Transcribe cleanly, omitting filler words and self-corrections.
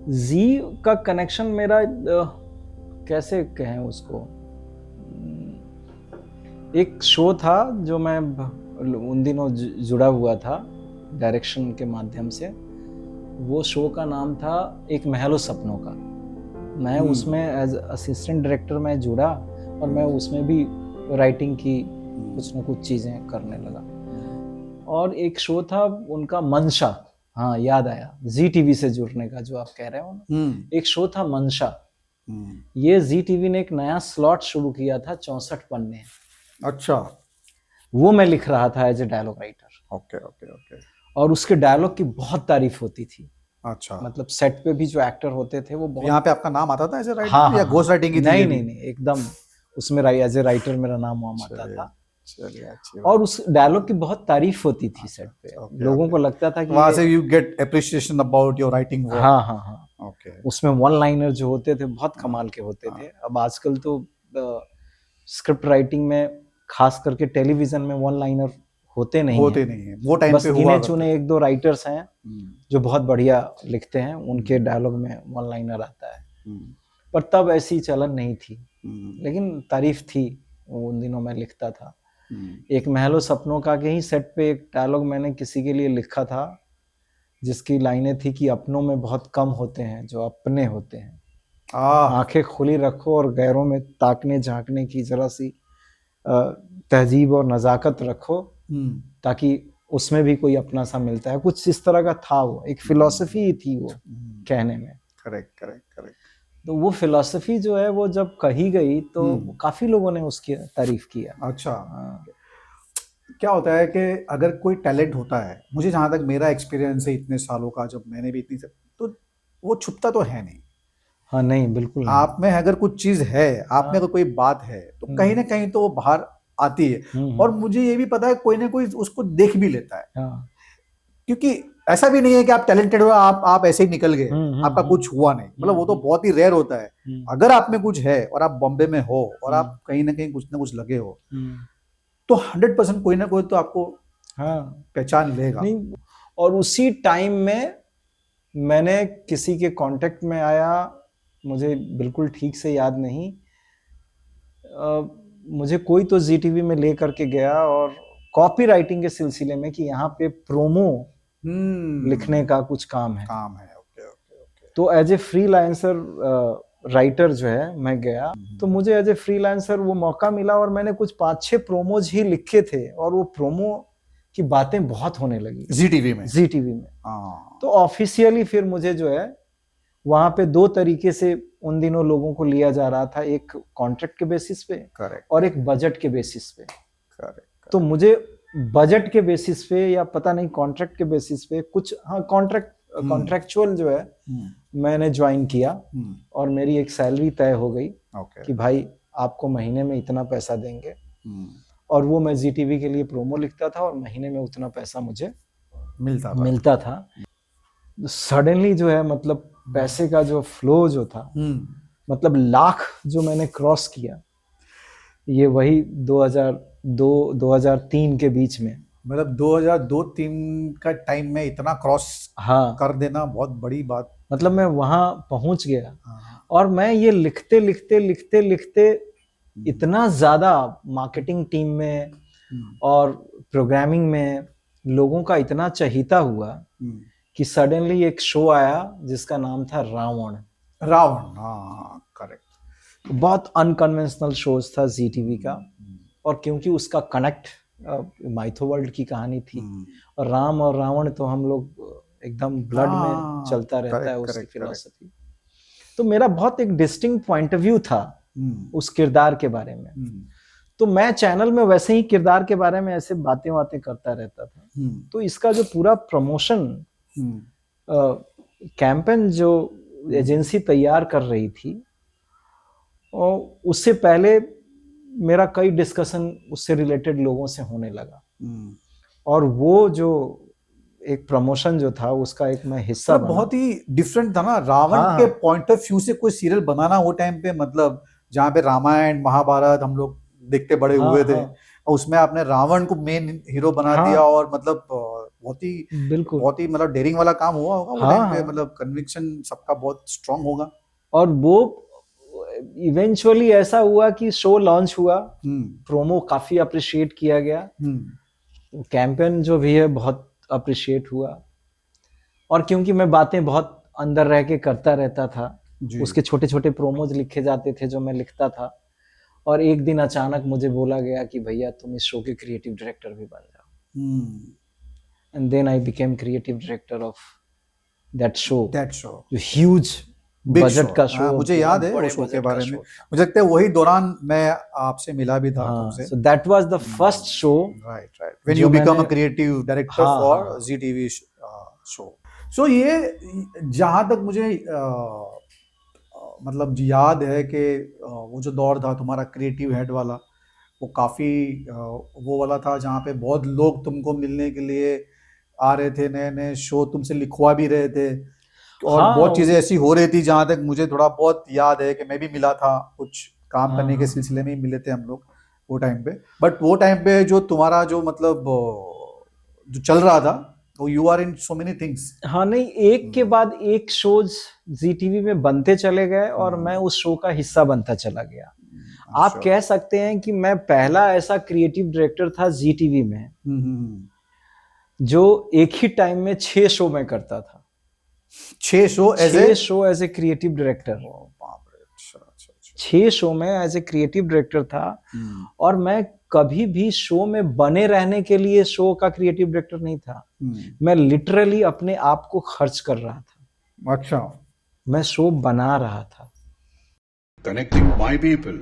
जी का कनेक्शन मेरा कैसे कहें उसको, एक शो था जो मैं उन दिनों जुड़ा हुआ था डायरेक्शन के माध्यम से। वो शो का नाम था एक महलो सपनों का। मैं उसमें एज असिस्टेंट डायरेक्टर मैं जुड़ा और मैं उसमें भी राइटिंग की कुछ ना कुछ चीज़ें करने लगा। और एक शो था उनका मंशा, हाँ याद आया, जी टीवी से जुड़ने का जो आप कह रहे हो ना, एक शो था मंशा। ये जी टीवी ने एक नया स्लॉट शुरू किया था 64 पन्ने। अच्छा, वो मैं लिख रहा था as a dialogue writer. Okay okay okay. और उसके डायलॉग की बहुत तारीफ होती थी। अच्छा, मतलब सेट पे भी जो एक्टर होते थे वो बहुत। यहाँ पे आपका नाम आता था एज ए राइटर हाँ या हाँ घोस्ट राइटिंग की थी नहीं ये भी? नहीं नहीं, एकदम उसमें एज ए राइटर मेरा नाम वहां आता था। चलिए अच्छी और बात। उस डायलॉग की बहुत तारीफ होती थी सेट पे। ओके लोगों ओके, को लगता था कि वहां से you get appreciation about your writing work. हाँ हाँ हाँ, ओके। उसमें वन लाइनर जो होते थे बहुत कमाल के होते थे। अब आजकल तो स्क्रिप्ट राइटिंग में खास करके टेलीविजन में वन लाइनर होते नहीं होते हैं। नहीं है, वो टाइम बस पे हुआ गिने करते चुने थे। एक दो राइटर्स हैं जो बहुत बढ़िया लिखते हैं, उनके डायलॉग में वन लाइनर आता है। पर तब ऐसी चलन नहीं थी, लेकिन तारीफ थी, उन दिनों मैं लिखता था। एक महलो सपनों का के ही सेट पे एक डायलॉग मैंने किसी के लिए लिखा था जिसकी लाइनें थी कि अपनों में बहुत कम होते हैं जो अपने होते हैं, आंखें खुली रखो और गैरों में ताकने झांकने की जरा सी तहजीब और नज़ाकत रखो ताकि उसमें भी कोई अपना सा मिलता है। कुछ इस तरह का था, वो एक फिलॉसफी थी वो कहने में। Correct correct correct. तो वो फिलॉसफी जो है वो जब कही गई तो काफी लोगों ने उसकी तारीफ किया। अच्छा, क्या होता है कि अगर कोई टैलेंट होता है, मुझे जहाँ तक मेरा एक्सपीरियंस है इतने सालों का, जब मैंने भी इतनी तो वो छुपता तो है नहीं। हाँ नहीं बिल्कुल नहीं। आप में अगर कुछ चीज है, आप में अगर कोई बात है तो कहीं ना कहीं तो वो बाहर आती है। और मुझे ये भी पता है कोई ना कोई उसको देख भी लेता है। हाँ। क्योंकि ऐसा भी नहीं है कि आप टैलेंटेड हो, आप ऐसे ही निकल गए, आपका कुछ हुआ नहीं, मतलब वो तो बहुत ही रेयर होता है। अगर आप में कुछ है और आप बॉम्बे में हो और आप कहीं ना कुछ लगे हो, तो 100% कोई ना कोई तो आपको हाँ पहचान लेगा। नहीं, और उसी टाइम में मैंने किसी के कांटेक्ट में आया, मुझे बिल्कुल ठीक से याद नहीं, मुझे कोई तो जी टीवी में ले करके गया और कॉपी राइटिंग के सिलसिले में कि यहाँ पे प्रोमो लिखने का कुछ काम है। Okay okay okay. तो एज ए फ्रीलांसर राइटर जो है मैं गया, तो मुझे एज ए फ्रीलांसर वो मौका मिला और मैंने कुछ 5-6 प्रोमोज ही लिखे थे और वो प्रोमो की बातें बहुत होने लगी जी टीवी में। जी टीवी में। तो ऑफिशियली फिर मुझे जो है वहां पे 2 तरीके से उन दिनों लोगों को लिया जा रहा था, एक कॉन्ट्रैक्ट के बेसिस पे और एक बजट के बेसिस पे। तो मुझे बजट के बेसिस पे या पता नहीं कॉन्ट्रैक्ट के बेसिस पे कुछ, हाँ कॉन्ट्रैक्चुअल जो है मैंने ज्वाइन किया और मेरी एक सैलरी तय हो गई कि भाई आपको महीने में इतना पैसा देंगे। और वो मैं जी टीवी के लिए प्रोमो लिखता था और महीने में उतना पैसा मुझे मिलता था। सडनली जो है मतलब पैसे का जो फ्लो जो था, मतलब लाख जो मैंने क्रॉस किया, ये वही 2002-2003 के बीच में। मतलब 2002-3 का टाइम में इतना क्रॉस कर देना बहुत बड़ी बात। मतलब मैं वहां पहुंच गया और मैं ये लिखते लिखते लिखते लिखते इतना ज्यादा मार्केटिंग टीम में और प्रोग्रामिंग में लोगों का इतना चहीता हुआ कि सडनली एक शो आया जिसका नाम था रावण। हाँ करेक्ट। बहुत अनकन्वेंशनल शोज था जी टीवी का, और क्योंकि उसका कनेक्ट माइथो वर्ल्ड की कहानी थी और राम और रावण तो हम लोग एकदम ब्लड में चलता रहता है उसकी फिलॉसफी। तो मेरा बहुत एक डिस्टिंक्ट पॉइंट ऑफ व्यू था उस किरदार के बारे में। तो मैं चैनल में वैसे ही किरदार के बारे में ऐसे बातें करता रहता था। तो इसका जो पूरा प्रमोशन कैंपेन जो एजेंसी तैयार कर रही थी, और उससे पहले मेरा कई डिस्कशन उससे रिलेटेड लोगों से होने लगा और वो जो एक प्रमोशन जो था उसका एक मैं हिस्सा बना। बहुत ही डिफरेंट था ना रावण के पॉइंट ऑफ व्यू से कोई सीरियल बनाना वो टाइम पे, मतलब जहाँ पे रामायण महाभारत हम लोग देखते बड़े हुए थे, और उसमें आपने रावण को मेन हीरो बना दिया और मतलब बिल्कुल बहुत ही मतलब डेयरिंग वाला काम हुआ होगा वो हाँ, टाइम पे, हाँ। मतलब कन्विक्शन सबका बहुत स्ट्रांग होगा। और वो इवेंचुअली ऐसा हुआ कि शो लॉन्च हुआ, हम्म प्रोमो काफी अप्रिशिएट किया गया, हम्म कैंपेन जो भी है बहुत अप्रिशिएट हुआ। और क्योंकि मैं बातें बहुत अंदर रह के करता रहता था, जी उसके छोटे छोटे प्रोमोज लिखे जाते थे जो मैं लिखता था, और एक दिन अचानक मुझे बोला गया कि भैया तुम इस शो के क्रिएटिव डायरेक्टर भी बन जाओ। And then I became creative director of that show, जो ह्यूज बिग बजट का शो, मुझे याद है वो शो के बारे में। मुझे लगता है वही दौरान मैं आपसे मिला भी था तुमसे। So that was the first show, right when you become a creative director for Zee TV show. So ये जहाँ तक मुझे मतलब याद है कि वो जो दौर था तुम्हारा क्रिएटिव हेड वाला, वो काफ़ी वो वाला था जहाँ पे बहुत लोग तुमको मिलने के लिए आ रहे थे, नए नए शो तुमसे लिखवा भी रहे थे, और बहुत चीज़ें ऐसी हो रही थी जहाँ तक मुझे थोड़ा बहुत याद है कि मैं भी मिला था, कुछ काम करने के सिलसिले में ही मिले थे हम लोग वो टाइम पे। बट वो टाइम पे जो तुम्हारा जो मतलब जो चल रहा था, वो you are in so many things. हाँ नहीं, एक के बाद एक शोज जी टीवी में बनते चले गए और मैं उस शो का हिस्सा बनता चला गया। आप कह सकते हैं कि मैं पहला ऐसा क्रिएटिव डायरेक्टर था जी टीवी में जो एक ही टाइम में 6 शो में करता था। 6 show as a creative director. 6 show में एज ए क्रिएटिव डायरेक्टर था, और मैं कभी भी शो में बने रहने के लिए शो का क्रिएटिव डायरेक्टर नहीं था। मैं लिटरली अपने आप को खर्च कर रहा था। अच्छा, मैं शो बना रहा था। Connecting my people.